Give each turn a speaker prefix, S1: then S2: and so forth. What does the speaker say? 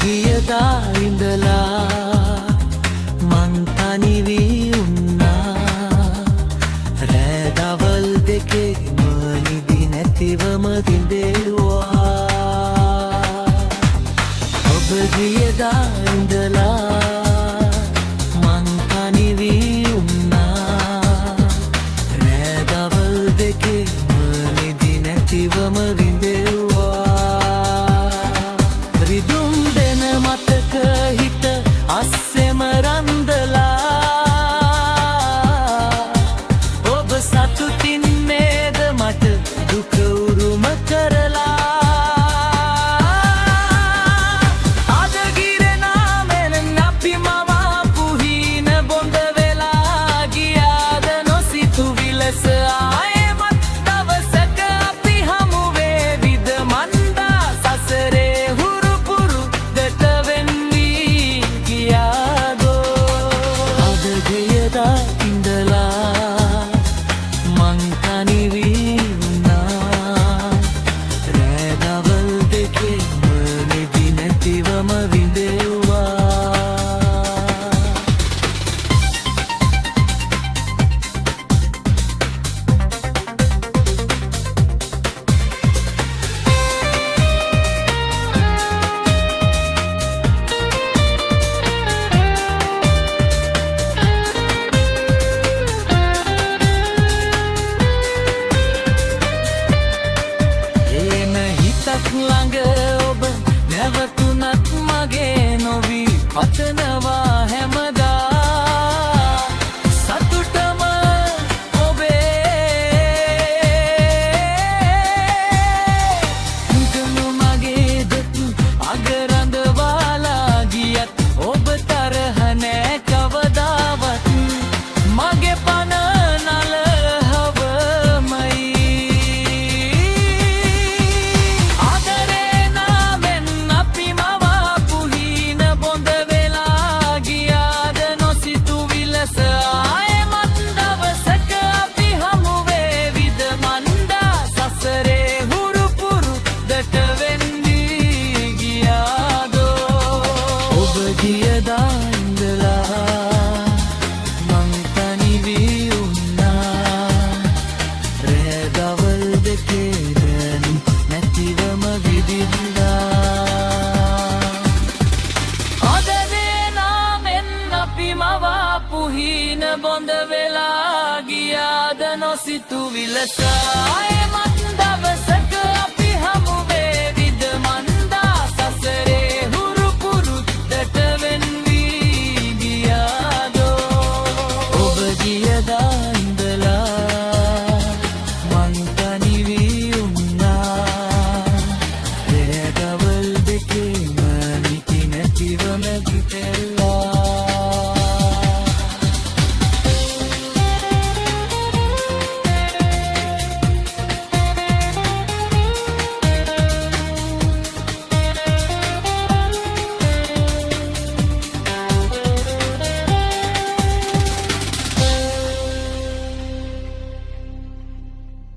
S1: ගියදා ඉඳලා මං තනි වී උන්නා රෑ දවල් දෙකේම නිදි නැතිවම දිඳෙව්වා ඔබ ගියදා ඉඳලා මං තනි වී උන්නා රෑ දවල් දෙකේම නිදි නැතිවම දිඳෙව්වා රිදුම් දෙන මතක හිත අස්සෙම රන්දලා ඔබ සතුටින් නේද මට දුක උරුම කරලා අද ගිරෙනාමෙන් අපි මවාපු හීන බොඳ වෙලා ගියාද නොසිතු විලස ආයෙමත් දවසක අපි හමු වේවිද මන්දා සසරේ ළඟ ඔබ නැවතුනත් මගේ නොවී පතනවා හැමදා සතුටම ඔබේ මුදනු මගේ දෙතු අගරඳවාලා ගියත් ඔබ තරහ නෑ කවදාවත් මගේ පන ගියදා ඉඳලා මං තනි වී උන්නා රෑ දවල් දෙකේ නැතිවම විදින්දා අද වේනාමෙන් අපි මවාපු හීන බොඳ වෙලා ගියාද නොසිතු විලස ආයෙමත්